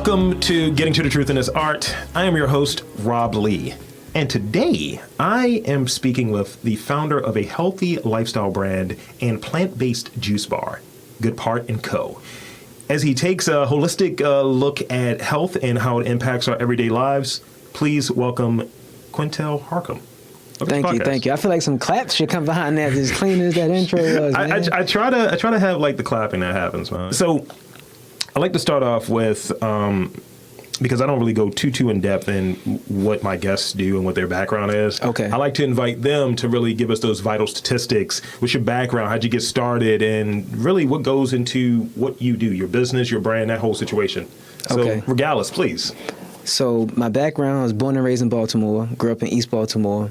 Welcome to Getting to the Truth in This Art. I am your host, Rob Lee. And today, I am speaking with the founder of a healthy lifestyle brand and plant-based juice bar, Good Part & Co. As he takes a holistic look at health and how it impacts our everyday lives, please welcome Quintel Harcum. Thank you. I feel like some claps should come behind that, as clean as that intro was, man. I try to have like the clapping that happens, man. So I like to start off with, because I don't really go too in depth in what my guests do and what their background is. Okay. I like to invite them to really give us those vital statistics. What's your background? How'd you get started? And really what goes into what you do, your business, your brand, that whole situation. So regale us, please. So my background, I was born and raised in Baltimore, grew up in East Baltimore,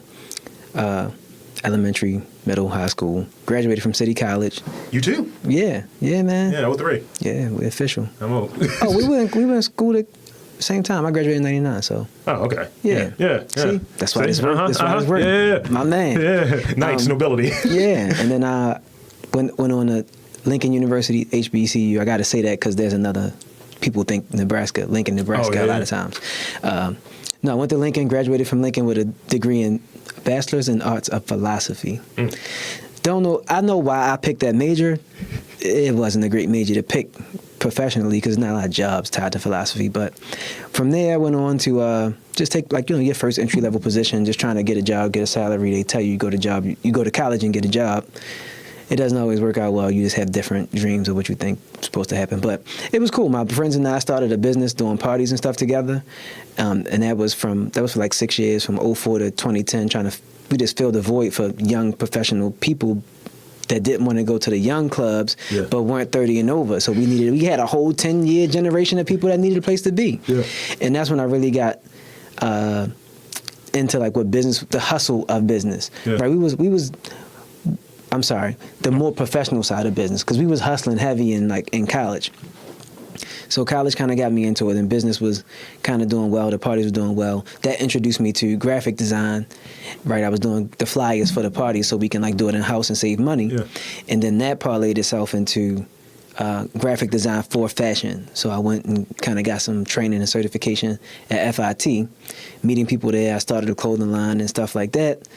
elementary, middle, high school, graduated from City College. You too? Yeah, man. Yeah, 03. Yeah, we're official. I'm old. Oh, we went in school at the same time. I graduated in 99, so. Oh, okay. Yeah. See? That's why this works. That's why this works. Yeah. My man. Yeah. Knights, nobility. Yeah, and then I went on to Lincoln University, HBCU. I got to say that because there's another, people think Lincoln, Nebraska a lot of times. No, I went to Lincoln, graduated from Lincoln with a degree in Bachelor's in Arts of Philosophy. Don't know. I know why I picked that major. It wasn't a great major to pick professionally because there's not a lot of jobs tied to philosophy. But from there, I went on to just take your first entry level position, just trying to get a job, get a salary. They tell you go to college and get a job. It doesn't always work out well. You just have different dreams of what you think is supposed to happen. But it was cool. My friends and I started a business doing parties and stuff together. And that was for like 6 years, from 04 to 2010, we just filled the void for young professional people that didn't want to go to the young clubs, but weren't 30 and over. So we had a whole 10-year generation of people that needed a place to be. Yeah. And that's when I really got into like the hustle of business. Yeah. Right? The more professional side of business, because we was hustling heavy in college. So college kind of got me into it, and business was kind of doing well. The parties were doing well. That introduced me to graphic design, right? I was doing the flyers for the parties so we can like do it in-house and save money. Yeah. And then that parlayed itself into graphic design for fashion. So I went and kind of got some training and certification at FIT, meeting people there. I started a clothing line and stuff like that.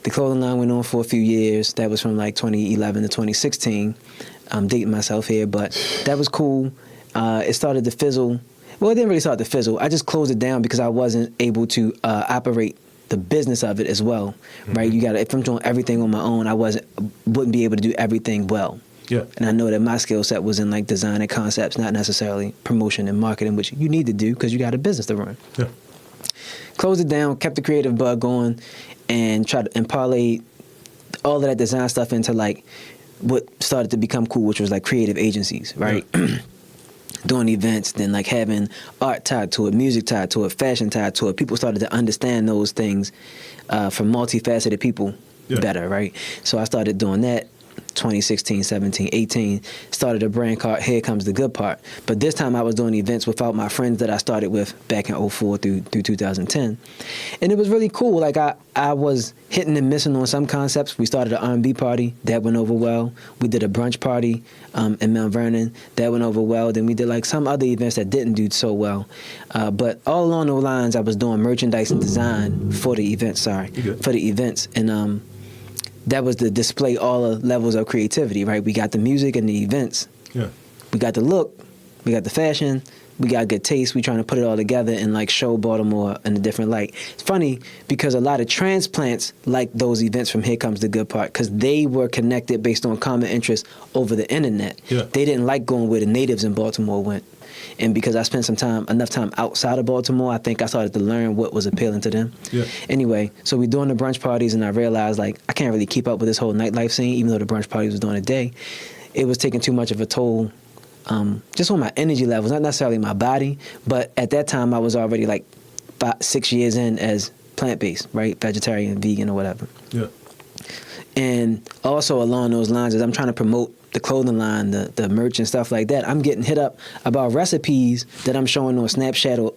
The clothing line went on for a few years. That was from like 2011 to 2016. I'm dating myself here, but that was cool. It started to fizzle. Well, it didn't really start to fizzle. I just closed it down because I wasn't able to operate the business of it as well, right? If I'm doing everything on my own, I wouldn't be able to do everything well. Yeah. And I know that my skill set was in like design and concepts, not necessarily promotion and marketing, which you need to do because you got a business to run. Yeah. Closed it down, kept the creative bug going, and tried to parlay all of that design stuff into like what started to become cool, which was like creative agencies, right? Yeah. Doing events, then like having art tied to it, music tied to it, fashion tied to it. People started to understand those things from multifaceted people better, right? So I started doing that. 2016, 17, 18, started a brand called Here Comes the Good Part. But this time I was doing events without my friends that I started with back in 04 through 2010. And it was really cool. Like I was hitting and missing on some concepts. We started an R&B party. That went over well. We did a brunch party in Mount Vernon. That went over well. Then we did like some other events that didn't do so well. But all along those lines, I was doing merchandise and design for the events, And that was to display all the levels of creativity, right? We got the music and the events. Yeah. We got the look. We got the fashion. We got good taste. We trying to put it all together and like show Baltimore in a different light. It's funny because a lot of transplants like those events from Here Comes the Good Part because they were connected based on common interests over the internet. Yeah. They didn't like going where the natives in Baltimore went. And because I spent enough time outside of Baltimore, I think I started to learn what was appealing to them. Yeah. Anyway, so we doing the brunch parties, and I realized like I can't really keep up with this whole nightlife scene, even though the brunch parties was during the day. It was taking too much of a toll, just on my energy levels, not necessarily my body, but at that time I was already like 6 years in as plant-based, right, vegetarian, vegan, or whatever. Yeah. And also along those lines, as I'm trying to promote the clothing line, the merch and stuff like that, I'm getting hit up about recipes that I'm showing on Snapchat or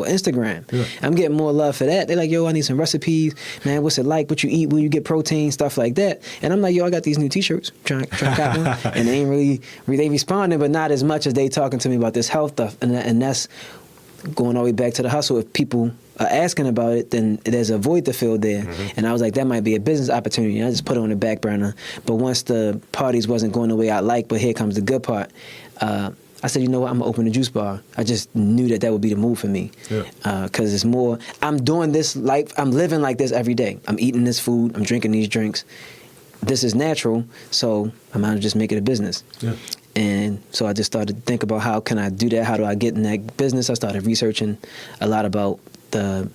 Instagram. Yeah. I'm getting more love for that. They're like, yo, I need some recipes. Man, what's it like? What you eat? Will you get protein? Stuff like that. And I'm like, yo, I got these new T-shirts. Trying to cop them. And they ain't really, they responding, but not as much as they talking to me about this health stuff. And that's going all the way back to the hustle. If people are asking about it, then there's a void to fill there. And I was like, that might be a business opportunity. And I just put it on the back burner. But once the parties wasn't going the way I like, but here comes the good part, I said, you know what, I'm going to open a juice bar. I just knew that would be the move for me. Because it's more, I'm doing this life, I'm living like this every day. I'm eating this food, I'm drinking these drinks. This is natural, so I might as well just make it a business. And so I just started to think about how can I do that? How do I get in that business? I started researching a lot about the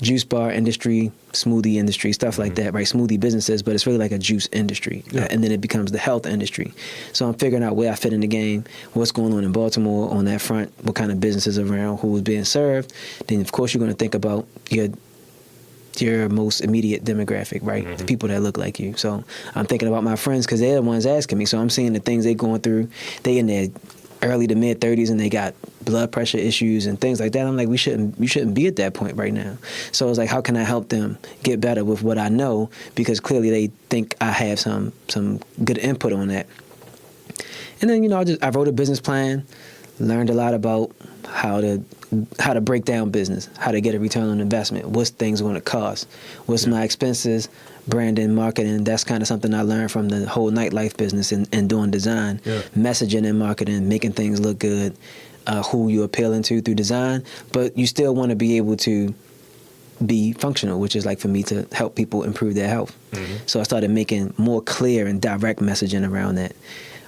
juice bar industry, smoothie industry, stuff like that, right? Smoothie businesses, but it's really like a juice industry. And then it becomes the health industry. So I'm figuring out where I fit in the game, what's going on in Baltimore on that front, what kind of businesses around, who is being served. Then, of course, you're going to think about your most immediate demographic, right? The people that look like you. So I'm thinking about my friends because they're the ones asking me. So I'm seeing the things they're going through. They in their early to mid 30s and they got blood pressure issues and things like that. I'm like, we shouldn't be at that point right now. So it's like, how can I help them get better with what I know? Because clearly they think I have some good input on that. And then, I wrote a business plan, learned a lot about how to break down business, how to get a return on investment, what's things going to cost, what's my expenses, branding, marketing. That's kind of something I learned from the whole nightlife business and doing design, messaging and marketing, making things look good, who you're appealing to through design, but you still want to be able to be functional, which is like for me to help people improve their health. So I started making more clear and direct messaging around that.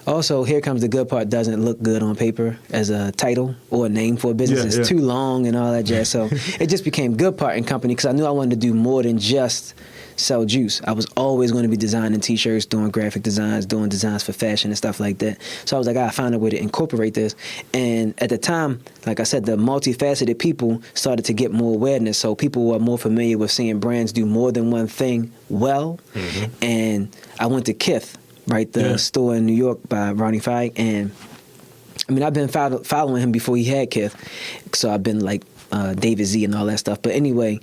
Also, Here Comes the Good Part doesn't look good on paper as a title or a name for a business. It's too long and all that jazz. So it just became Good Part and Company because I knew I wanted to do more than just sell juice. I was always going to be designing T-shirts, doing graphic designs, doing designs for fashion and stuff like that. So I was like, I found a way to incorporate this. And at the time, like I said, the multifaceted people started to get more awareness. So people were more familiar with seeing brands do more than one thing well. And I went to Kith, right, the store in New York by Ronnie Feig. And I mean, I've been following him before he had Kith. So I've been like David Z and all that stuff. But anyway,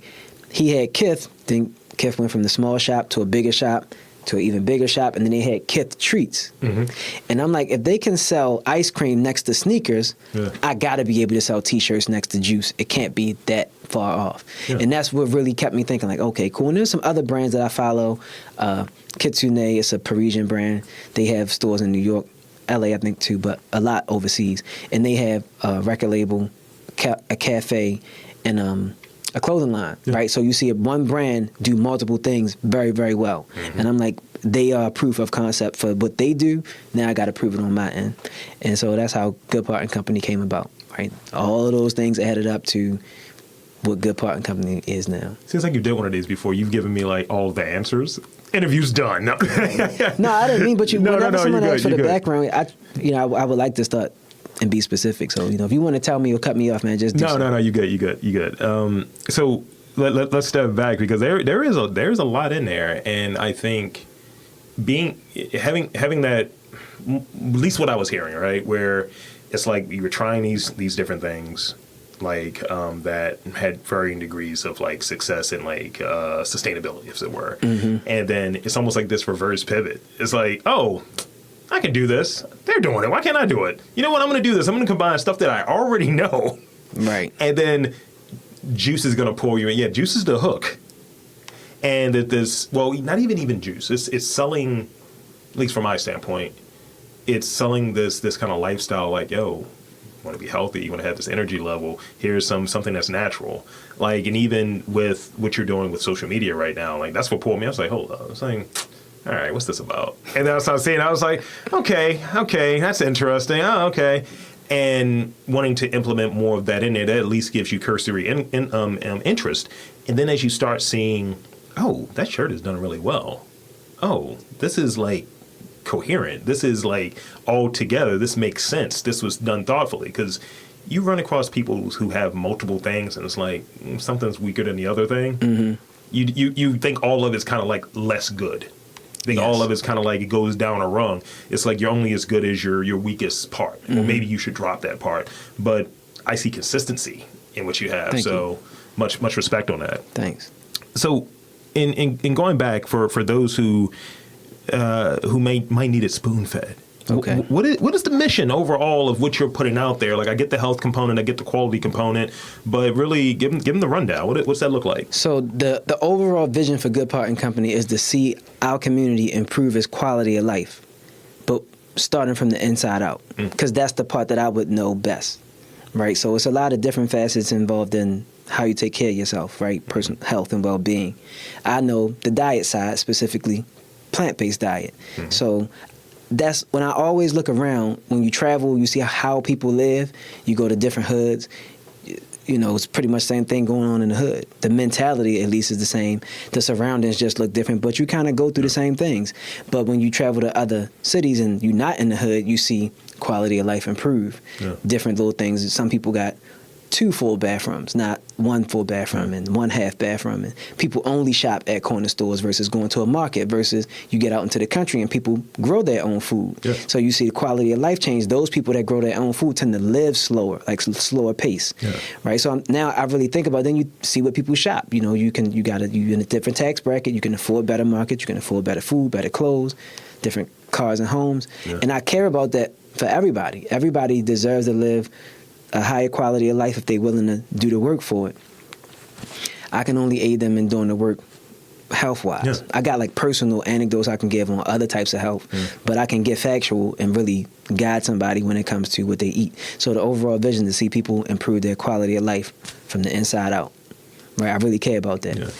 he had Kith. Then Kith went from the small shop to a bigger shop to an even bigger shop, and then they had Kith Treats. And I'm like, if they can sell ice cream next to sneakers, I got to be able to sell T-shirts next to juice. It can't be that far off. And that's what really kept me thinking, like, okay, cool. And there's some other brands that I follow. Kitsune, it's a Parisian brand. They have stores in New York, LA, I think, too, but a lot overseas. And they have a record label, a cafe, and a clothing line, right? So you see one brand do multiple things very, very well. And I'm like, they are proof of concept for what they do. Now I got to prove it on my end. And so that's how Good Part and Company came about, right? All of those things added up to what Good Part and Company is now. Seems like you did one of these before. You've given me like all the answers. Interview's done. No, I didn't mean, but whenever someone asks for the background, I would like to start and be specific. So, if you want to tell me or cut me off, man, just do No, you good. So let's step back because there's a lot in there, and I think having that, at least what I was hearing, right, where it's like you were trying these different things, like that had varying degrees of like success and like sustainability, if it were, and then it's almost like this reverse pivot. It's like, oh, I can do this. They're doing it. Why can't I do it? You know what? I'm going to do this. I'm going to combine stuff that I already know. Right. And then juice is going to pull you in. Yeah, juice is the hook. And that not even juice. It's selling, at least from my standpoint, it's selling this kind of lifestyle like, yo, you want to be healthy. You want to have this energy level. Here's something that's natural. Like, and even with what you're doing with social media right now, like that's what pulled me. I was like, hold on. I was like, all right, what's this about? And then I was saying, I was like, okay, that's interesting. Oh, okay. And wanting to implement more of that in there, that at least gives you cursory interest. And then as you start seeing, oh, that shirt is done really well. Oh, this is like coherent. This is like all together. This makes sense. This was done thoughtfully, because you run across people who have multiple things and it's like something's weaker than the other thing. You think all of it's kind of like less good. I think all of it's kind of like it goes down a rung. It's like you're only as good as your weakest part. Well, maybe you should drop that part. But I see consistency in what you have. Thank so you. much respect on that. Thanks. So in going back for those who might need it spoon fed. Okay. What is the mission overall of what you're putting out there? Like, I get the health component, I get the quality component, but really give them the rundown. What's that look like? So the overall vision for Good Parting Company is to see our community improve its quality of life, but starting from the inside out, because that's the part that I would know best, right? So it's a lot of different facets involved in how you take care of yourself, right? Personal health and well-being. I know the diet side, specifically plant-based diet. So that's when I always look around. When you travel, you see how people live. You go to different hoods. You know, it's pretty much the same thing going on in the hood. The mentality, at least, is the same. The surroundings just look different, but you kind of go through the same things. But when you travel to other cities and you're not in the hood, you see quality of life improve. Yeah. Different little things. Some people got 2 full bathrooms, not 1 full bathroom and 1 half bathroom. And people only shop at corner stores versus going to a market, versus you get out into the country and people grow their own food. Yeah. So you see the quality of life change. Those people that grow their own food tend to live slower, like slower pace, right? So now I really think about it. Then you see what people shop. You know, you're in a different tax bracket. You can afford better markets. You can afford better food, better clothes, different cars and homes. Yeah. And I care about that for everybody. Everybody deserves to live a higher quality of life if they're willing to do the work for it. I can only aid them in doing the work health-wise. Yeah. I got like personal anecdotes I can give on other types of health, but I can get factual and really guide somebody when it comes to what they eat. So the overall vision is to see people improve their quality of life from the inside out. Right? I really care about that. Yeah.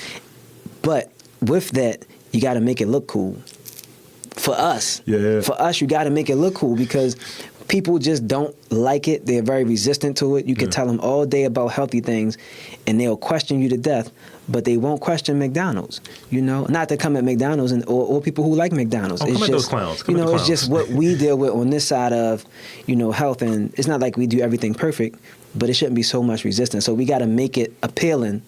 But with that, you got to make it look cool. For us, you got to make it look cool, because people just don't like it. They're very resistant to it. You can tell them all day about healthy things, and they'll question you to death, but they won't question McDonald's. You know, not to come at McDonald's or people who like McDonald's. Come at those clowns. It's just what we deal with on this side of, health, and it's not like we do everything perfect, but it shouldn't be so much resistance. So we got to make it appealing.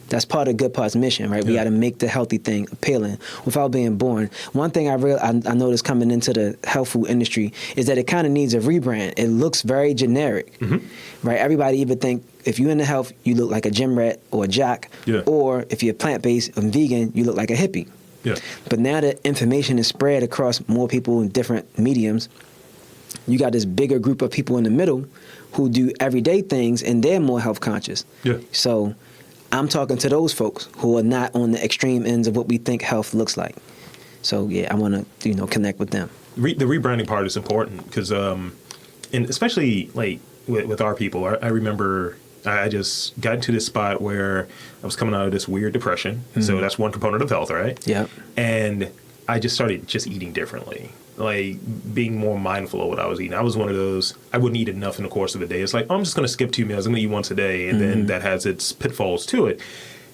That's part of Good Part's mission, right? We got to make the healthy thing appealing without being boring. One thing I noticed coming into the health food industry is that it kind of needs a rebrand. It looks very generic, right? Everybody either think if you're in the health, you look like a gym rat or a jock, or if you're plant-based and vegan, you look like a hippie. Yeah. But now that information is spread across more people in different mediums, you got this bigger group of people in the middle who do everyday things, and they're more health conscious. Yeah. So I'm talking to those folks who are not on the extreme ends of what we think health looks like. So I want to connect with them. The rebranding part is important because, and especially like with our people, I remember I just got into this spot where I was coming out of this weird depression. So that's one component of health, right? Yeah. And I just started just eating differently, like being more mindful of what I was eating. I was one of those, I wouldn't eat enough in the course of a day. It's like, I'm just going to skip 2 meals. I'm going to eat once a day. And then that has its pitfalls to it.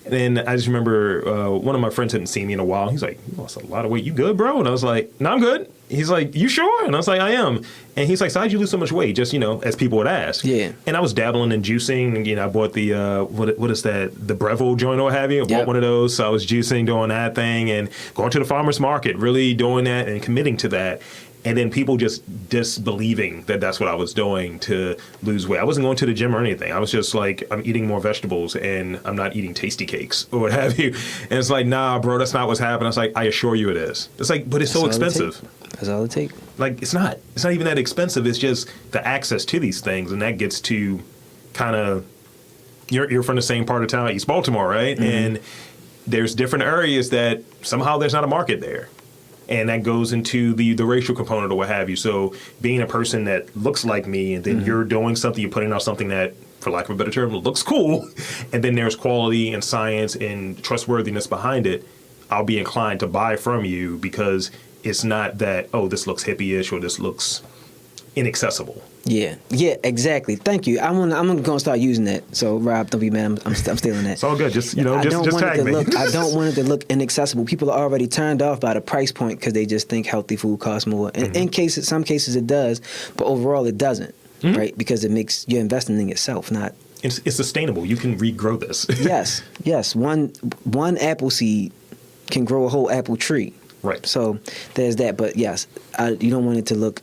And then I just remember one of my friends hadn't seen me in a while. He's like, you lost a lot of weight. You good, bro? And I was like, no, I'm good. He's like, you sure? And I was like, I am. And he's like, so how'd you lose so much weight? Just, as people would ask. Yeah. And I was dabbling in juicing. And, I bought the, what is that? The Breville joint or what have you. I bought one of those. So I was juicing, doing that thing and going to the farmer's market, really doing that and committing to that. And then people just disbelieving that that's what I was doing to lose weight. I wasn't going to the gym or anything. I was just like, I'm eating more vegetables and I'm not eating tasty cakes or what have you. And it's like, nah, bro, that's not what's happening. I was like, I assure you it is. It's like, but it's so expensive. That's all it takes. Like, it's not even that expensive. It's just the access to these things. And that gets to kind of, you're from the same part of town, East Baltimore, right? And there's different areas that somehow there's not a market there. And that goes into the racial component or what have you. So being a person that looks like me and then you're doing something, you're putting out something that, for lack of a better term, looks cool, and then there's quality and science and trustworthiness behind it, I'll be inclined to buy from you because it's not that, oh, this looks hippie-ish or this looks inaccessible. Yeah, exactly. Thank you. I'm gonna start using that. So Rob, don't be mad. I'm stealing that. It's all good. Just tag me. I don't want it to look inaccessible. People are already turned off by the price point because they just think healthy food costs more. And in some cases it does, but overall it doesn't, right? Because you're investing in yourself, not. It's sustainable. You can regrow this. Yes. One apple seed can grow a whole apple tree. Right. So there's that. But yes, you don't want it to look.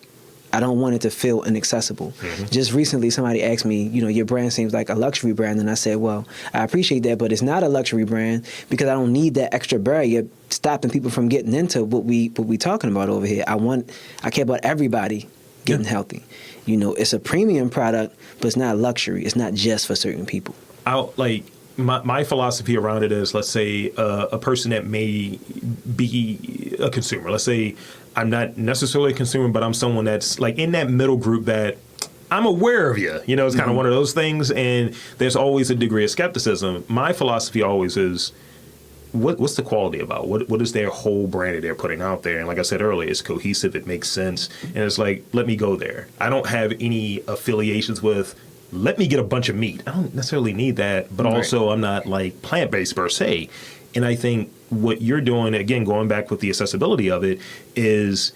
I don't want it to feel inaccessible. Just recently, somebody asked me, your brand seems like a luxury brand, and I said, well, I appreciate that, but it's not a luxury brand because I don't need that extra barrier stopping people from getting into what we talking about over here. I care about everybody getting healthy. It's a premium product, but it's not luxury. It's not just for certain people. My philosophy around it is, let's say a person that may be a consumer. Let's say I'm not necessarily a consumer, but I'm someone that's like in that middle group that I'm aware of you. It's kind of one of those things, and there's always a degree of skepticism. My philosophy always is, what's the quality about? What is their whole brand that they're putting out there? And like I said earlier, it's cohesive, it makes sense, and it's like, let me go there. I don't have any affiliations with, let me get a bunch of meat. I don't necessarily need that, but also I'm not like plant-based per se. And I think what you're doing, again, going back with the accessibility of it, is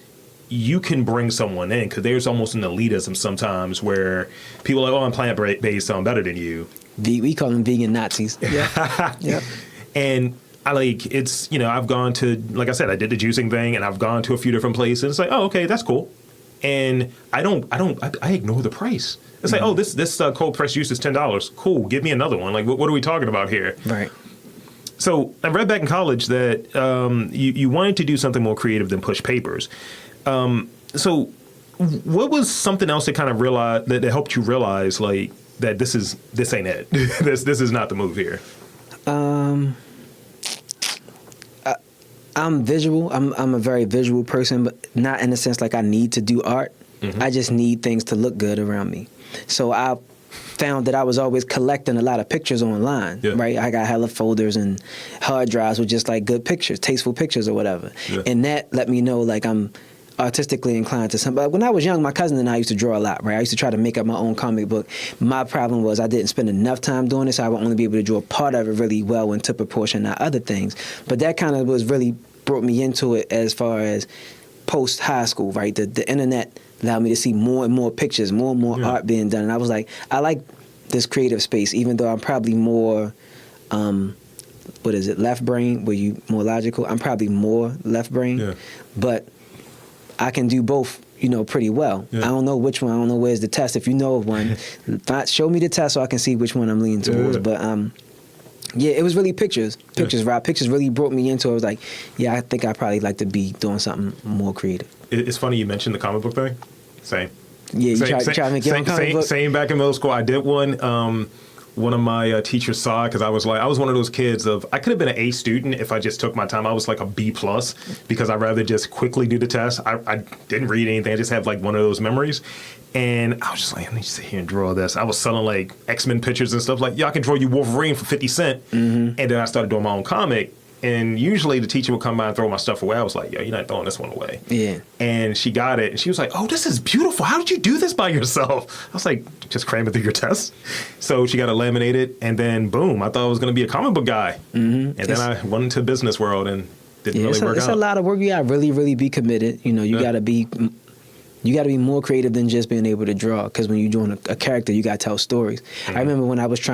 you can bring someone in, because there's almost an elitism sometimes where people are like, oh, I'm plant-based, so I'm better than you. We call them vegan Nazis. Yeah. Yep. And I've gone to, like I said, I did the juicing thing, and I've gone to a few different places. It's like, oh, okay, that's cool. And I ignore the price. It's like, oh, this cold pressed juice is $10. Cool, give me another one. Like, what are we talking about here? Right. So I read back in college that you wanted to do something more creative than push papers. So what was something else that kind of realized that helped you realize like that this ain't it? this is not the move here. I'm visual. I'm a very visual person, but not in the sense like I need to do art. I just need things to look good around me. So I found that I was always collecting a lot of pictures online, right? I got hella folders and hard drives with just like good pictures, tasteful pictures or whatever. And that let me know like I'm artistically inclined to something. But when I was young, my cousin and I used to draw a lot, right? I used to try to make up my own comic book. My problem was I didn't spend enough time doing it, so I would only be able to draw part of it really well into proportion, not other things. But that kind of was really brought me into it as far as post high school, right? The internet allowed me to see more and more pictures, more and more art being done. And I was like, I like this creative space, even though I'm probably more, left brain? Were you more logical? I'm probably more left brain, but I can do both, pretty well. I don't know which one. I don't know where's the test. If you know of one, show me the test so I can see which one I'm leaning towards. But it was really pictures, Rob. Pictures really brought me into it. I was like, I think I probably like to be doing something more creative. It's funny you mentioned the comic book thing. Same. Yeah, you try to make your own comic book? Same back in middle school. I did one. One of my teachers saw it because I was one of those kids I could have been an A student if I just took my time. I was like a B+ because I'd rather just quickly do the test. I didn't read anything. I just have like one of those memories. And I was just like, I need to sit here and draw this. I was selling like X-Men pictures and stuff like, I can draw you Wolverine for 50 cents. And then I started doing my own comic. And usually the teacher would come by and throw my stuff away. I was like, you're not throwing this one away. Yeah. And she got it. And she was like, oh, this is beautiful. How did you do this by yourself? I was like, just cram it through your test. So she got it laminated. And then, boom, I thought I was going to be a comic book guy. And then I went into business world and didn't really work out. It's a lot of work. You got to really, really be committed. You got to be... You got to be more creative than just being able to draw, because when you're doing a character, you got to tell stories. I remember when I was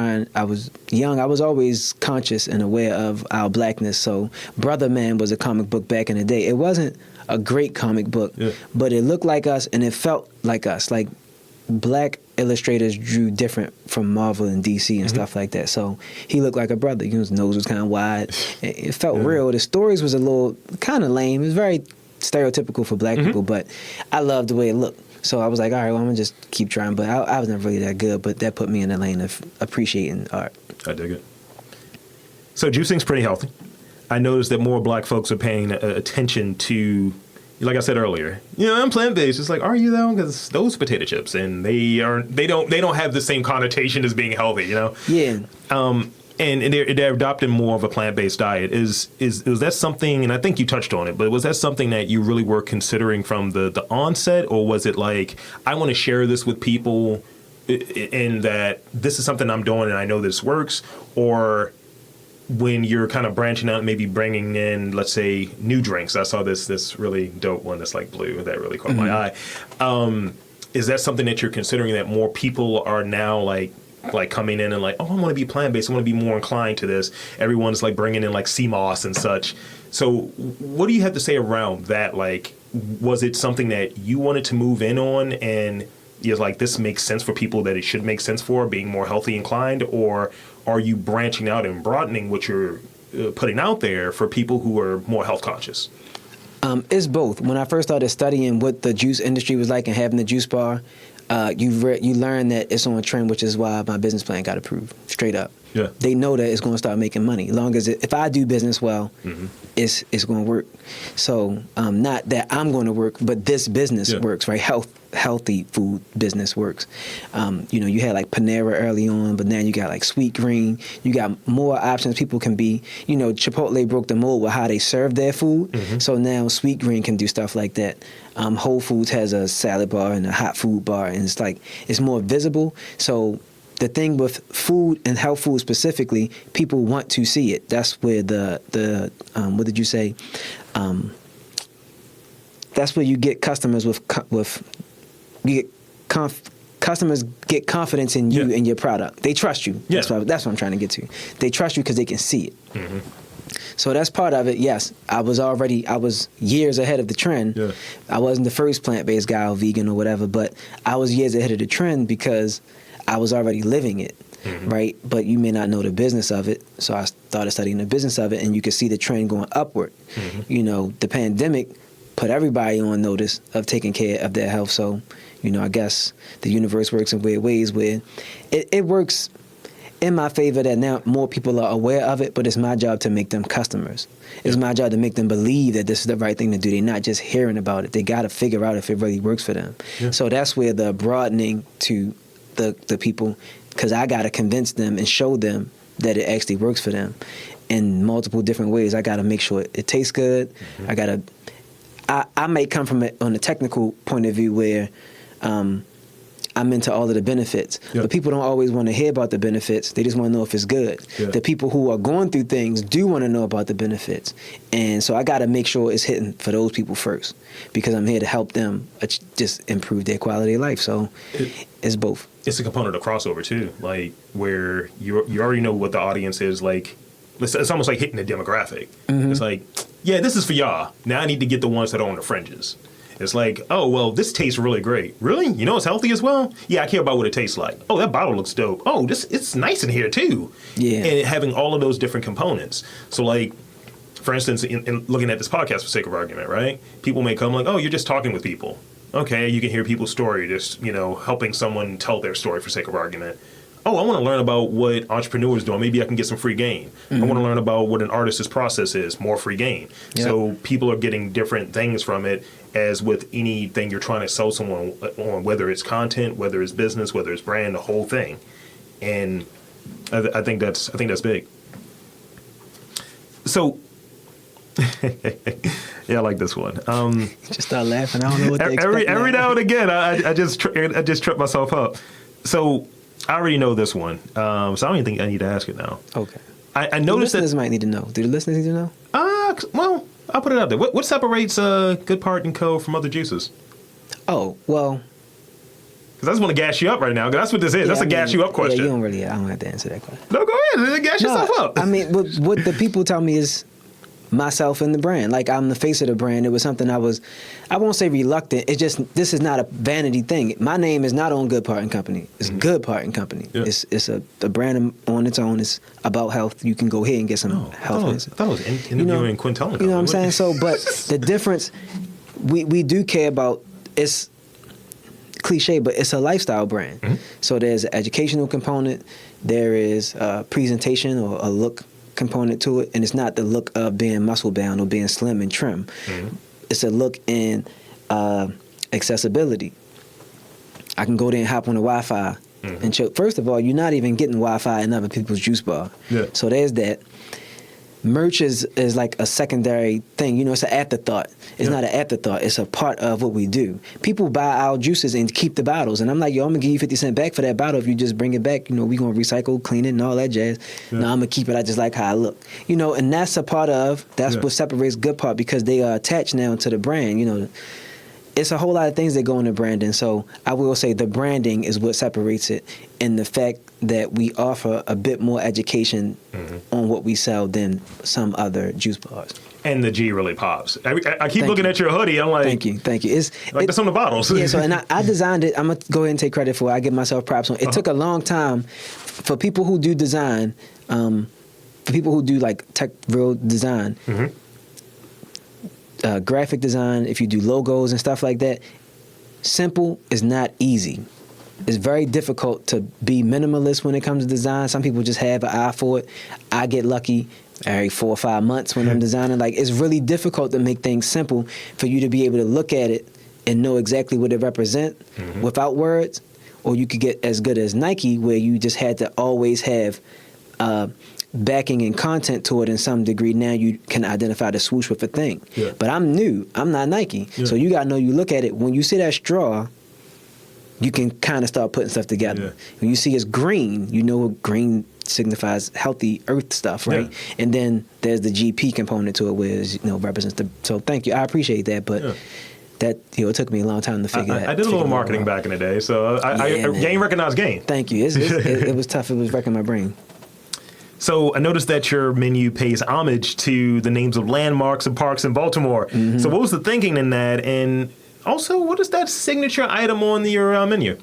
young, I was always conscious and aware of our blackness. So Brother Man was a comic book back in the day. It wasn't a great comic book, but it looked like us and it felt like us. Like black illustrators drew different from Marvel and DC and stuff like that. So he looked like a brother. His nose was kind of wide. It felt real. The stories was a little kind of lame. It was very stereotypical for black people, but I loved the way it looked. So I was like, all right, well, I'm going to just keep trying. But I was never really that good, but that put me in the lane of appreciating art. I dig it. So juicing's pretty healthy. I noticed that more black folks are paying attention to, like I said earlier, I'm plant-based. It's like, are you though? Because those potato chips, and they don't have the same connotation as being healthy, Yeah. And they're adopting more of a plant-based diet. Is that something, and I think you touched on it, but was that something that you really were considering from the onset, or was it like, I want to share this with people in that this is something I'm doing and I know this works, or when you're kind of branching out, maybe bringing in, let's say, new drinks? I saw this really dope one that's like blue that really caught my eye. Is that something that you're considering, that more people are now like like coming in and like, oh, I want to be plant-based. I want to be more inclined to this. Everyone's like bringing in like sea moss and such. So what do you have to say around that? Like, was it something that you wanted to move in on and you're like, this makes sense for people that it should make sense for, being more healthy inclined? Or are you branching out and broadening what you're putting out there for people who are more health conscious? It's both. When I first started studying what the juice industry was like and having the juice bar, you learn that it's on a trend, which is why my business plan got approved, straight up. Yeah. They know that it's going to start making money. As long as if I do business well, it's going to work. So not that I'm going to work, but this business works, right? Healthy food business works. You had like Panera early on, but now you got like Sweet Green. You got more options. People can be, Chipotle broke the mold with how they serve their food. So now Sweet Green can do stuff like that. Whole Foods has a salad bar and a hot food bar, and it's more visible. So the thing with food and health food specifically, people want to see it. That's where the what did you say? That's where you get customers customers get confidence in you and your product. They trust you. Yeah. That's what I'm trying to get to. They trust you because they can see it. So that's part of it. Yes, I was years ahead of the trend. Yeah. I wasn't the first plant-based guy or vegan or whatever, but I was years ahead of the trend because I was already living it, right? But you may not know the business of it. So I started studying the business of it, and you could see the trend going upward. The pandemic put everybody on notice of taking care of their health. So, I guess the universe works in weird ways where it works in my favor that now more people are aware of it, but it's my job to make them customers. It's my job to make them believe that this is the right thing to do. They're not just hearing about it. They got to figure out if it really works for them. Yeah. So that's where the broadening to the people, because I got to convince them and show them that it actually works for them in multiple different ways. I got to make sure it tastes good. I may come from it on a technical point of view where I'm into all of the benefits. Yep. But people don't always want to hear about the benefits. They just want to know if it's good. Yeah. The people who are going through things do want to know about the benefits. And so I got to make sure it's hitting for those people first, because I'm here to help them just improve their quality of life. So it's both. It's a component of crossover too, like where you already know what the audience is like. It's almost like hitting a demographic. It's like, yeah, this is for y'all. Now I need to get the ones that are on the fringes. It's like, oh, well, this tastes really great. Really? You know it's healthy as well? Yeah, I care about what it tastes like. Oh, that bottle looks dope. Oh, it's nice in here too. Yeah. And having all of those different components. So like, for instance, in looking at this podcast for sake of argument, right? People may come like, oh, you're just talking with people. Okay, you can hear people's story, just, helping someone tell their story for sake of argument. Oh, I want to learn about what entrepreneurs doing. Maybe I can get some free game. I want to learn about what an artist's process is, more free game. Yep. So people are getting different things from it, as with anything you're trying to sell someone on, whether it's content, whether it's business, whether it's brand, the whole thing. And I think that's big. So, yeah, I like this one. Just start laughing. I don't know what to expect. Every now and again, I just trip myself up. So I already know this one, so I don't even think I need to ask it now. Okay. I noticed the listeners might need to know. Do the listeners need to know? Well, I'll put it out there. What separates Good Part & Co. from other juices? Oh, well, because I just want to gas you up right now. Because that's what this is. That's a gas you up question. Yeah, I don't have to answer that question. No, go ahead. Gas yourself up. I mean, what the people tell me is myself and the brand. Like, I'm the face of the brand. It was something I won't say reluctant. It's just, this is not a vanity thing. My name is not on Good Part & Company. It's Good Part & Company. Yeah. It's a brand on its own. It's about health. You can go here and get some health. I thought it was interviewing Quintel. You know what I'm saying? So, but the difference, we do care about, it's cliche, but it's a lifestyle brand. So there's an educational component. There is a presentation or a look component to it, and it's not the look of being muscle bound or being slim and trim. It's a look in accessibility. I can go there and hop on the Wi-Fi and show. First of all, you're not even getting Wi-Fi in other people's juice bar. Yeah. So there's that. Merch is like a secondary thing. It's an afterthought. It's not an afterthought. It's a part of what we do. People buy our juices and keep the bottles. And I'm like, yo, I'm going to give you 50 cents back for that bottle if you just bring it back. We going to recycle, clean it, and all that jazz. Yeah. No, I'm going to keep it. I just like how I look. And that's a part of, what separates Good Part, because they are attached now to the brand. It's a whole lot of things that go into branding. So I will say the branding is what separates it. And the fact that we offer a bit more education on what we sell than some other juice bars. And the G really pops. I keep looking you. at your hoodie. I'm like, Thank you. It's like that's on the bottles. Yeah. So, and I designed it. I'm gonna go ahead and take credit for it. I give myself props on it. It took a long time for people who do design, for people who do like real design, graphic design. If you do logos and stuff like that, simple is not easy. It's very difficult to be minimalist when it comes to design. Some people just have an eye for it. I get lucky every 4 or 5 months when I'm designing. Like, it's really difficult to make things simple for you to be able to look at it and know exactly what it represents without words. Or you could get as good as Nike, where you just had to always have backing and content to it in some degree. Now you can identify the swoosh with a thing. Yeah. But I'm new. I'm not Nike. Yeah. So you got to know, you look at it. When you see that straw, you can kind of start putting stuff together. Yeah. When you see it's green, you know green signifies healthy earth stuff, right? Yeah. And then there's the GP component to it, where it represents the. So thank you, I appreciate that, but that it took me a long time to figure that. I did a little marketing back in the day, so game recognized game. Thank you. It was tough. It was wrecking my brain. So I noticed that your menu pays homage to the names of landmarks and parks in Baltimore. So what was the thinking in that, and also, what is that signature item on your menu?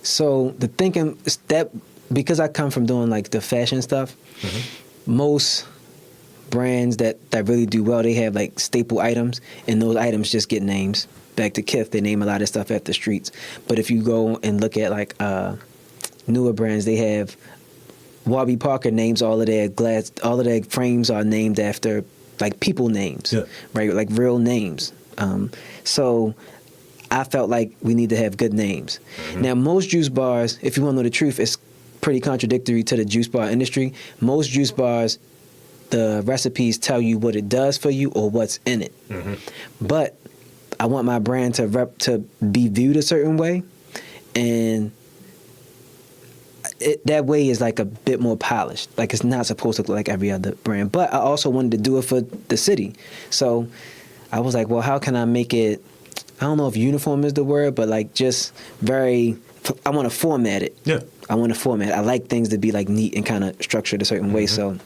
So the thinking is that because I come from doing like the fashion stuff, most brands that really do well, they have like staple items, and those items just get names. Back to Kith, they name a lot of stuff after streets. But if you go and look at like newer brands, they have Warby Parker names all of their glass, all of their frames are named after like people names, right? Like real names. So I felt like we need to have good names. Now, most juice bars, if you want to know the truth, it's pretty contradictory to the juice bar industry. Most juice bars, the recipes tell you what it does for you or what's in it. But I want my brand to be viewed a certain way, and that way is like a bit more polished. Like, it's not supposed to look like every other brand. But I also wanted to do it for the city. So I was like, well, how can I make it, I don't know if uniform is the word, but like just very, I want to format it. Yeah. I want to format it. I like things to be like neat and kind of structured a certain way. So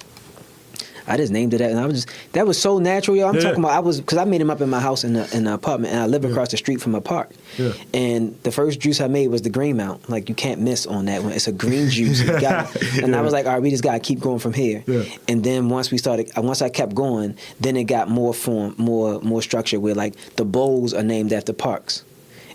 I just named it that, and that was so natural, yo. I'm talking about, because I made them up in my house in the apartment, and I live across the street from a park. Yeah. And the first juice I made was the Green Mount. Like, you can't miss on that one. It's a green juice. And I was like, all right, we just got to keep going from here. Yeah. And then once I kept going, then it got more form, more structure, where like the bowls are named after parks.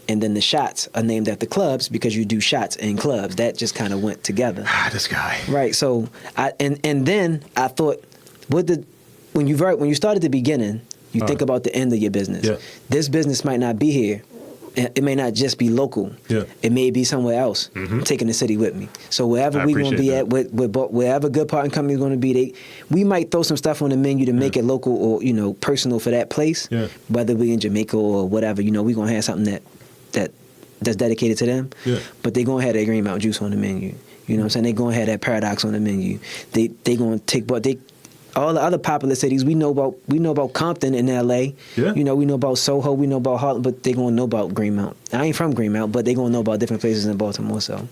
And then the shots are named after clubs, because you do shots in clubs. That just kind of went together. This guy. Right. So and then I thought, when you start at the beginning, you think about the end of your business. Yeah. This business might not be here. It may not just be local. Yeah. It may be somewhere else. I'm taking the city with me. So wherever we're going to be at, wherever Good Part and Company is going to be, we might throw some stuff on the menu to make it local or personal for that place. Yeah. Whether we're in Jamaica or whatever, we're going to have something that's dedicated to them. Yeah. But they're going to have that Green Mountain juice on the menu. You know what I'm saying? They're going to have that Paradox on the menu. They going to take, but all the other popular cities, we know about Compton in L.A. Yeah. We know about Soho, we know about Harlem, but they gonna know about Greenmount. I ain't from Greenmount, but they gonna know about different places in Baltimore. So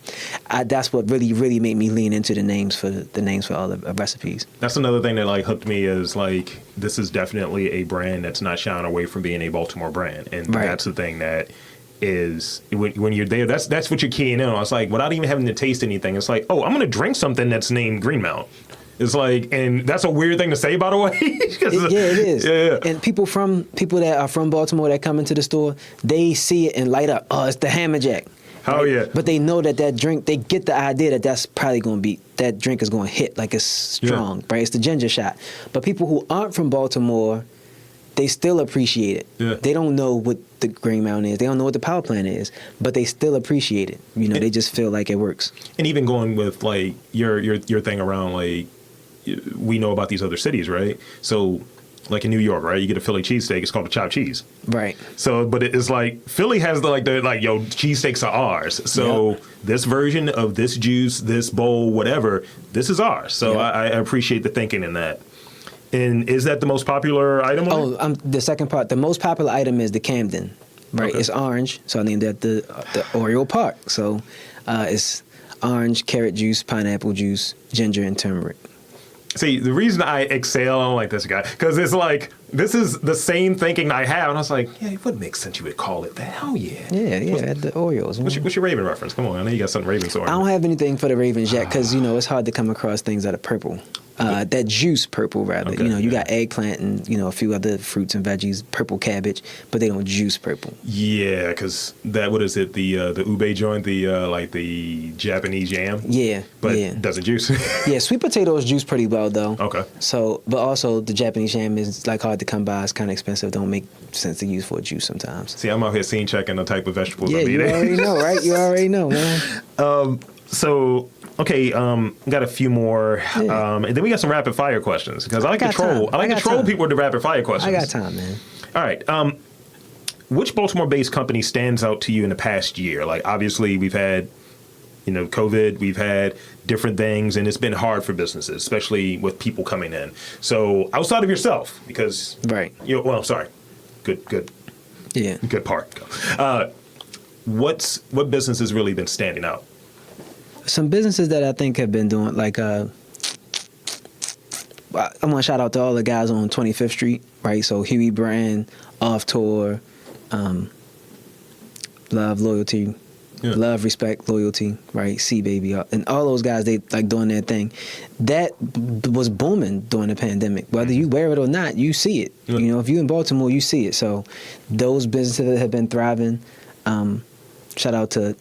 that's what really, really made me lean into the names for all the recipes. That's another thing that like hooked me, is like, this is definitely a brand that's not shying away from being a Baltimore brand, and that's the thing that is when you're there. That's what you're keying in on. It's like, without even having to taste anything, it's like, oh, I'm gonna drink something that's named Greenmount. It's like, and that's a weird thing to say, by the way. It is. Yeah. And people that are from Baltimore that come into the store, they see it and light up. Oh, it's the Hammerjack. Oh, yeah. But they know that drink, they get the idea that's probably going to be, that drink is going to hit, like it's strong, right? It's the ginger shot. But people who aren't from Baltimore, they still appreciate it. Yeah. They don't know what the Green Mountain is. They don't know what the power plant is, but they still appreciate it. They just feel like it works. And even going with like your thing around like, we know about these other cities, right? So, like in New York, right? You get a Philly cheesesteak, it's called a chopped cheese. Right. So, but it's like, Philly has yo, cheesesteaks are ours. So, this version of this juice, this bowl, whatever, this is ours. So, I appreciate the thinking in that. And is that the most popular item on it? The second part, the most popular item is the Camden, right? Okay. It's orange, so I named that the Oriole Park. So, it's orange, carrot juice, pineapple juice, ginger, and turmeric. See, the reason I excel on like this guy, because it's like, this is the same thinking I have. And I was like, yeah, it would make sense you would call it that. Hell yeah. Yeah, at the Oreos. What's your Raven reference? Come on, I know you got something Ravens on. I don't have anything for the Ravens yet because, it's hard to come across things that are purple. That juice purple, rather. Okay, You got eggplant and, a few other fruits and veggies, purple cabbage, but they don't juice purple. Yeah, because what is it, the ube joint, the Japanese yam? Yeah, but yeah. doesn't juice. Yeah, sweet potatoes juice pretty well, though. Okay. So, but also the Japanese yam is like hard to come by. It's kind of expensive. Don't make sense to use for a juice sometimes. See, I'm out here scene checking the type of vegetables I'm eating. Yeah, you already know, right? You already know, man. So, okay, got a few more, and then we got some rapid fire questions because I like to troll. I like to troll people with the rapid fire questions. I got time, man. All right. Which Baltimore-based company stands out to you in the past year? Like, obviously, we've had, COVID. We've had different things, and it's been hard for businesses, especially with people coming in. So, outside of yourself, because right. Sorry. Good. Yeah. Good part. What business has really been standing out? Some businesses that I think have been doing, like, I want to shout out to all the guys on 25th Street, right? So Huey Brand, Off Tour, Love, Loyalty, Love, Respect, Loyalty, right? C Baby, and all those guys, they like doing their thing. That was booming during the pandemic. Whether you wear it or not, you see it. Yeah. If you're in Baltimore, you see it. So those businesses have been thriving. Shout out to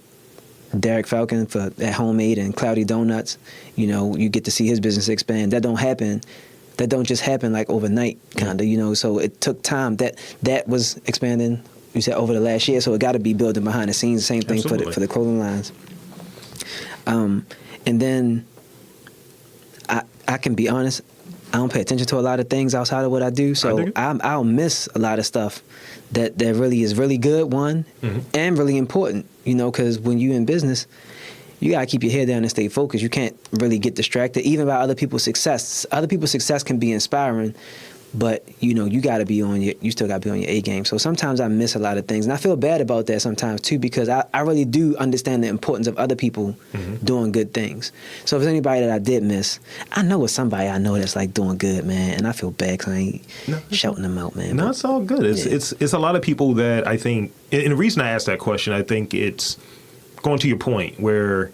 Derek Falcon for at Homemade and Cloudy Donuts. You get to see his business expand. That don't just happen like overnight, kind of. So it took time. That was expanding. You said over the last year, so it got to be building behind the scenes. Same thing for the clothing lines. And then I can be honest. I don't pay attention to a lot of things outside of what I do, so I'll miss a lot of stuff that really is really good, and really important, because when you're in business, you got to keep your head down and stay focused. You can't really get distracted, even by other people's success. Other people's success can be inspiring, but, you got to be you still got to be on your A game. So sometimes I miss a lot of things, and I feel bad about that sometimes too, because I really do understand the importance of other people doing good things. So if there's anybody that I did miss, I know it's somebody I know that's like doing good, man, and I feel bad because I ain't shouting them out, man. No, it's all good. It's a lot of people that I think, and the reason I asked that question, I think it's going to your point where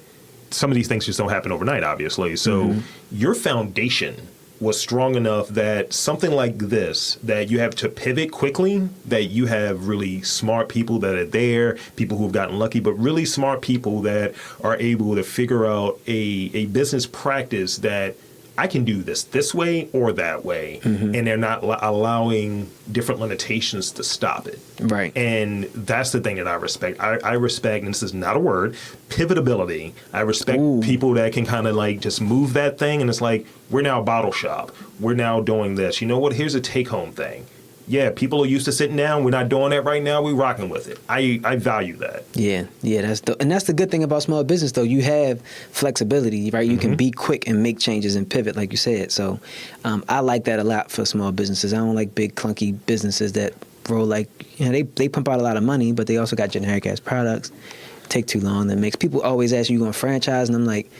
some of these things just don't happen overnight, obviously. So your foundation was strong enough that something like this, that you have to pivot quickly, that you have really smart people that are there, people who have gotten lucky, but really smart people that are able to figure out a business practice that I can do this way or that way, and they're not allowing different limitations to stop it. Right. And that's the thing that I respect. I respect, and this is not a word, pivotability. I respect people that can kind of like just move that thing, and it's like, we're now a bottle shop. We're now doing this. You know what? Here's a take-home thing. Yeah, people are used to sitting down. We're not doing that right now. We're rocking with it. I value that. Yeah, that's the good thing about small business, though. You have flexibility, right? You can be quick and make changes and pivot, like you said. So I like that a lot for small businesses. I don't like big, clunky businesses that roll like, they pump out a lot of money, but they also got generic-ass products. Take too long. That makes people always ask you going to franchise, and I'm like,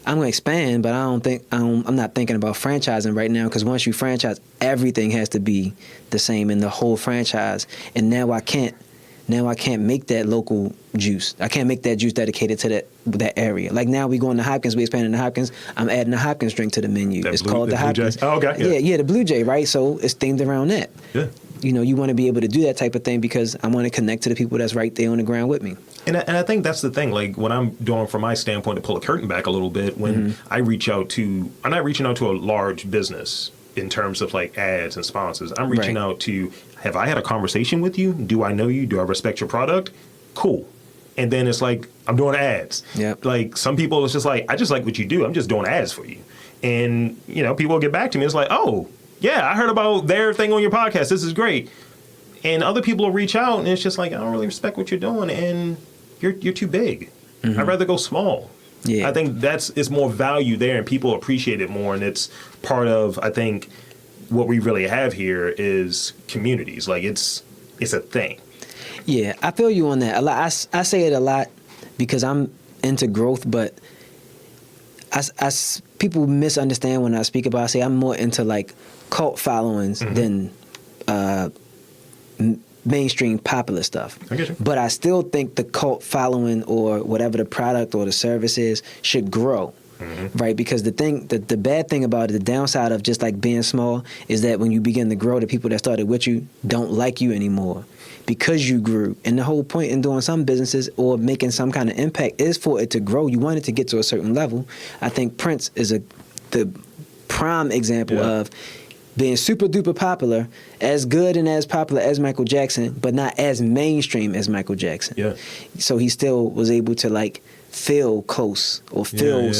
I'm going to expand, but I'm not thinking about franchising right now, because once you franchise, everything has to be the same in the whole franchise. And now I can't make that local juice. I can't make that juice dedicated to that area. Like now we going to Hopkins, we expanding to Hopkins. I'm adding a Hopkins drink to the menu. It's called the Hopkins. Oh, okay. Yeah, the Blue Jay, right? So it's themed around that. Yeah. You want to be able to do that type of thing because I want to connect to the people that's right there on the ground with me. And I think that's the thing. Like when I'm doing, from my standpoint, to pull a curtain back a little bit, when I'm not reaching out to a large business in terms of like ads and sponsors. I'm reaching out to, have I had a conversation with you? Do I know you? Do I respect your product? Cool. And then it's like, I'm doing ads. Yep. Like some people, it's just like, I just like what you do. I'm just doing ads for you. And, people will get back to me. It's like, oh, yeah, I heard about their thing on your podcast. This is great. And other people will reach out, and it's just like, I don't really respect what you're doing, and you're too big. I'd rather go small. Yeah. I think it's more value there, and people appreciate it more, and it's part of, I think, what we really have here is communities. Like it's a thing. Yeah, I feel you on that. A lot. I say it a lot because I'm into growth, but people misunderstand when I speak about. I say I'm more into like cult followings than mainstream popular stuff. I get you. But I still think the cult following or whatever the product or the service is should grow. Right, because the bad thing about it, the downside of just like being small, is that when you begin to grow, the people that started with you don't like you anymore because you grew. And the whole point in doing some businesses or making some kind of impact is for it to grow. You want it to get to a certain level. I think Prince is the prime example of being super duper popular, as good and as popular as Michael Jackson, but not as mainstream as Michael Jackson. Yeah. So he still was able to like feel close or feel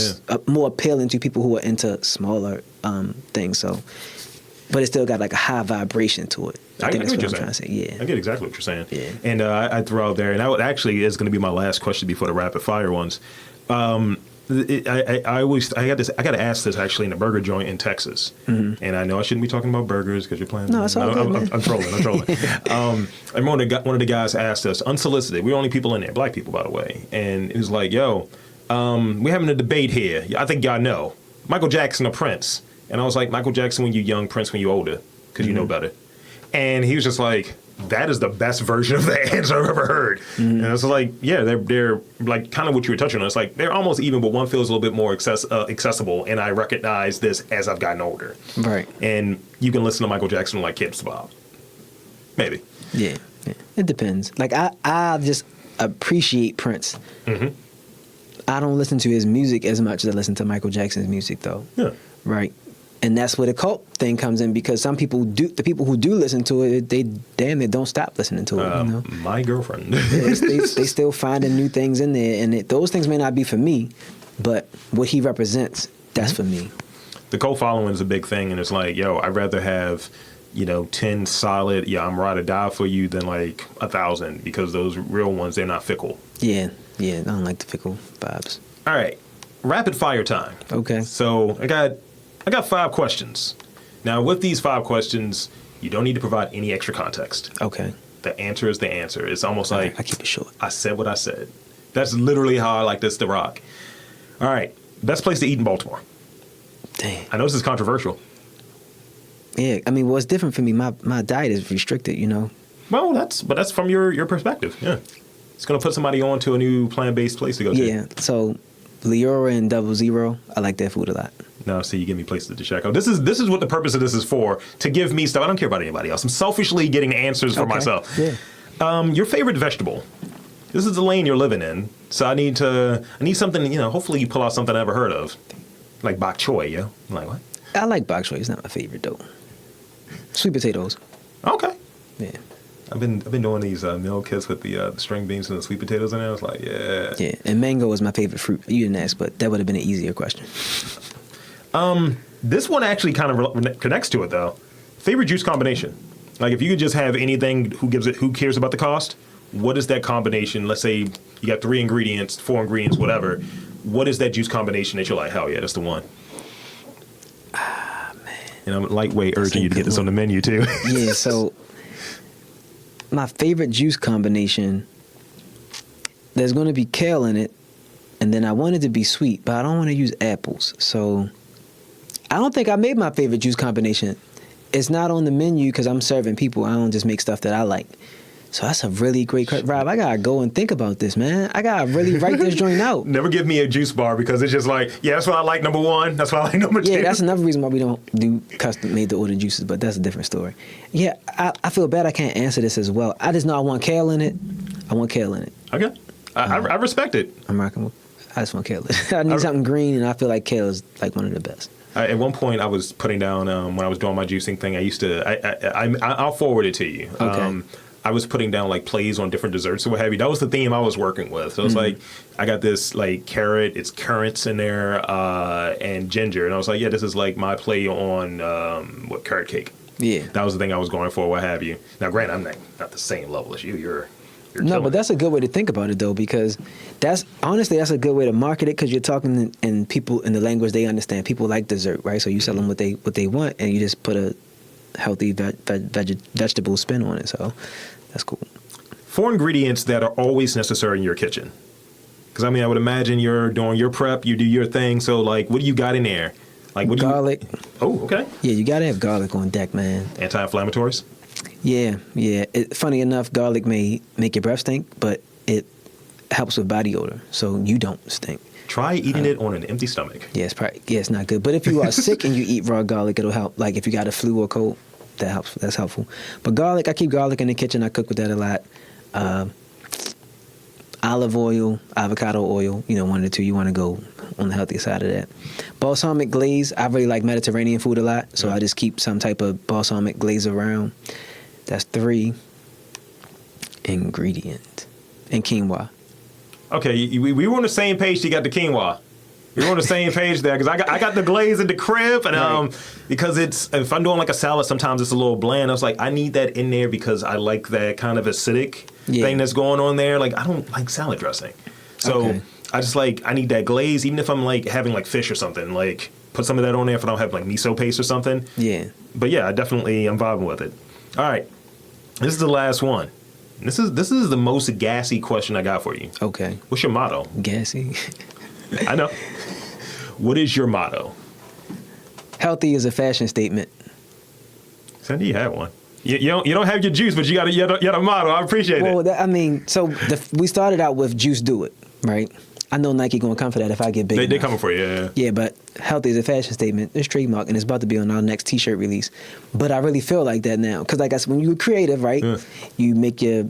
more appealing to people who are into smaller things. So, but it still got like a high vibration to it. I think that's what I'm trying to say. Yeah, I get exactly what you're saying. Yeah. And I throw out there, and that actually is going to be my last question before the rapid fire ones. I got to ask this actually in a burger joint in Texas, and I know I shouldn't be talking about burgers because you're playing. No, it's all good, man. I'm trolling. And one of the guys asked us unsolicited. We're only people in there, black people, by the way, and he was like, "Yo, we're having a debate here. I think y'all know Michael Jackson or Prince." And I was like, "Michael Jackson when you're young, Prince when you're older, because you know better." And he was just like, that is the best version of the answer I've ever heard. And it's like, yeah, they're like kind of what you were touching on. It's like they're almost even, but one feels a little bit more accessible. And I recognize this as I've gotten older. Right. And you can listen to Michael Jackson like Kids Bob. Maybe. Yeah. It depends. Like I just appreciate Prince. I don't listen to his music as much as I listen to Michael Jackson's music, though. Yeah. Right. And that's where the cult thing comes in, because some people do. The people who do listen to it, they don't stop listening to it. You know? My girlfriend. they still finding new things in there, and those things may not be for me, but what he represents, that's for me. The cult following is a big thing, and it's like, yo, I'd rather have 10 solid, I'm ride or die for you than like 1,000, because those real ones, they're not fickle. Yeah, I don't like the fickle vibes. All right, rapid fire time. Okay. So I got 5 questions. Now, with these 5 questions, you don't need to provide any extra context. Okay. The answer is the answer. It's almost like I keep it short. I said what I said. That's literally how I like this to rock. All right, best place to eat in Baltimore. Dang. I know this is controversial. Yeah, I mean, well, it's different for me. My diet is restricted, Well, that's from your perspective. Yeah, it's gonna put somebody on to a new plant-based place to go to. Yeah. So, Leora and Double Zero, I like that food a lot. No, see, you give me places to check out. This is what the purpose of this is for, to give me stuff. I don't care about anybody else. I'm selfishly getting answers for myself. Yeah. Your favorite vegetable. This is the lane you're living in, so I need something. Hopefully you pull out something I never heard of, like bok choy. Yeah, I'm like, what? I like bok choy. It's not my favorite though. Sweet potatoes. Okay. Yeah. I've been doing these meal kits with the string beans and the sweet potatoes in there. I was like, yeah. Yeah, and mango is my favorite fruit. You didn't ask, but that would have been an easier question. This one actually kind of connects to it though. Favorite juice combination. Like if you could just have anything, who cares about the cost? What is that combination? Let's say you got 3 ingredients, 4 ingredients, whatever. What is that juice combination that you're like, hell yeah, that's the one? Man. And I'm lightweight urging you to get this on the menu too. Yeah, so my favorite juice combination, there's going to be kale in it, and then I want it to be sweet, but I don't want to use apples. So I don't think I made my favorite juice combination. It's not on the menu because I'm serving people. I don't just make stuff that I like. So that's a really great question. Rob, I got to go and think about this, man. I got to really write this joint out. Never give me a juice bar because it's just like, yeah, that's what I like, number 1. That's what I like, number 2. Yeah, that's another reason why we don't do custom made to order juices, but that's a different story. Yeah, I feel bad I can't answer this as well. I just know I want kale in it. Okay. I respect it. I'm rocking with I just want kale. I need something green, and I feel like kale is like one of the best. At one point, I was putting down when I was doing my juicing thing. I used to. I'll forward it to you. Okay. I was putting down like plays on different desserts or what have you. That was the theme I was working with. So it's like I got this like carrot, it's currants in there, and ginger, and I was like, yeah, this is like my play on carrot cake. Yeah, that was the thing I was going for. What have you? Now, granted, I'm not the same level as you. You're no, but that's a good way to think about it though, because that's a good way to market it, because you're talking in people in the language they understand. People like dessert, right? So you sell them what they want, and you just put a healthy vegetable spin on it. So that's cool. 4 ingredients that are always necessary in your kitchen. Because, I mean, I would imagine you're doing your prep, you do your thing. So, like, what do you got in there? Like, what garlic. Oh, okay. Yeah, you got to have garlic on deck, man. Anti-inflammatories? Yeah. Funny enough, garlic may make your breath stink, but it helps with body odor, so you don't stink. Try eating it on an empty stomach. Yeah, it's not good. But if you are sick and you eat raw garlic, it'll help. Like if you got a flu or cold, that helps. That's helpful. But garlic, I keep garlic in the kitchen. I cook with that a lot. Olive oil, avocado oil, one of the two. You want to go on the healthy side of that. Balsamic glaze. I really like Mediterranean food a lot, so I just keep some type of balsamic glaze around. That's 3 ingredients. And quinoa. Okay, we were on the same page. You got the quinoa. We were on the same page there because I got the glaze in the crib, and right. Because if I'm doing like a salad, sometimes it's a little bland. I was like, I need that in there because I like that kind of acidic thing that's going on there. Like I don't like salad dressing, so I need that glaze. Even if I'm like having like fish or something, like put some of that on there if I don't have like miso paste or something. Yeah. But yeah, I'm vibing with it. All right, this is the last one. This is the most gassy question I got for you. Okay. What's your motto? Gassy. I know. What is your motto? Healthy is a fashion statement. Sandy, you have one. You don't have your juice, but you got a motto. I appreciate it. Well, we started out with juice do it, right? I know Nike gonna come for that if I get big. They're coming for you, yeah. Yeah, but healthy is a fashion statement. It's trademark, and it's about to be on our next T-shirt release. But I really feel like that now, because like I said, when you're creative, right, you make your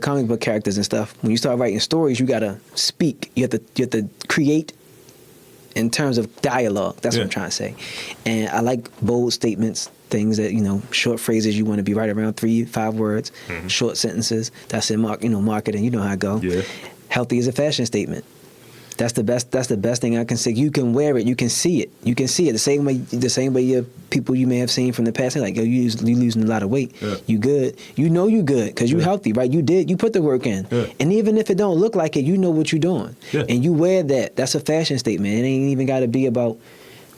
comic book characters and stuff. When you start writing stories, you gotta speak. You have to create in terms of dialogue. That's what I'm trying to say. And I like bold statements, things that short phrases. You want to be right around 3-5 words, short sentences. That's in marketing. You know how I go. Yeah. Healthy is a fashion statement. That's the best thing I can say. You can wear it. You can see it. The same way your people you may have seen from the past. They're like, yo, you losing a lot of weight. Yeah. You good. You know you good because you healthy, right? You put the work in. Yeah. And even if it don't look like it, you know what you're doing. Yeah. And you wear that. That's a fashion statement. It ain't even got to be about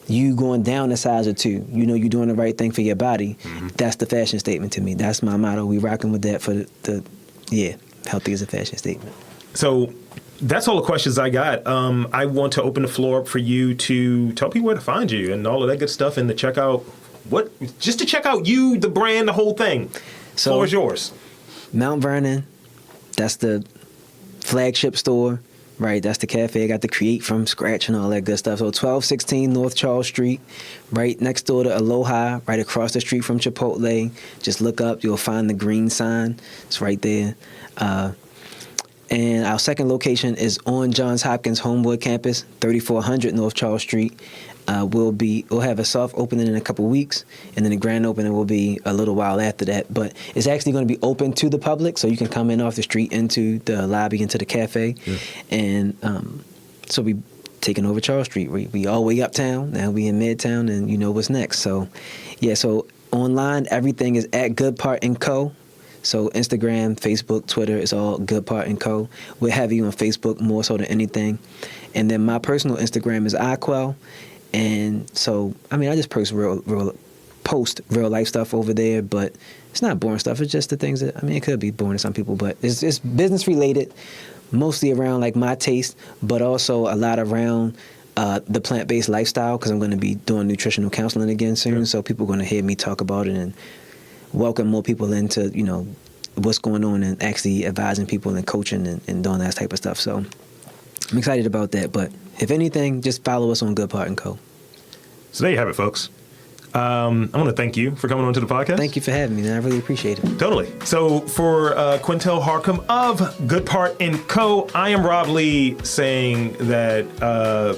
you going down a size or 2. You're doing the right thing for your body. Mm-hmm. That's the fashion statement to me. That's my motto. We rocking with that for healthy is a fashion statement. So that's all the questions I got. I want to open the floor up for you to tell people where to find you and all of that good stuff, and to check out you, the brand, the whole thing. So, floor is yours. Mount Vernon, that's the flagship store, right? That's the cafe. I got to create from scratch and all that good stuff. So 1216 North Charles Street, right next door to Aloha, right across the street from Chipotle. Just look up, you'll find the green sign. It's right there. And our second location is on Johns Hopkins Homewood campus, 3400 North Charles Street. We'll have a soft opening in a couple weeks, and then the grand opening will be a little while after that. But it's actually going to be open to the public, so you can come in off the street into the lobby, into the cafe. Yeah. And so we taking over Charles Street. We all the way uptown, now we in Midtown, and you know what's next. So, yeah, so online, everything is at Good Part & Co. So Instagram, Facebook, Twitter, it's all Good Part & Co. We're heavy on Facebook more so than anything. And then my personal Instagram is iQuell. And so, I just post real life stuff over there, but it's not boring stuff. It's just the things that, it could be boring to some people, but it's business related, mostly around like my taste, but also a lot around the plant-based lifestyle, because I'm going to be doing nutritional counseling again soon. Yeah. So people are going to hear me talk about it and welcome more people into, what's going on, and actually advising people and coaching and doing that type of stuff. So I'm excited about that. But if anything, just follow us on Good Part & Co. So there you have it, folks. I want to thank you for coming on to the podcast. Thank you for having me, man. I really appreciate it. Totally. So for Quintel Harcum of Good Part & Co., I am Rob Lee, saying that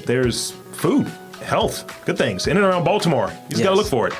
there's food, health, good things in and around Baltimore. You just got to look for it.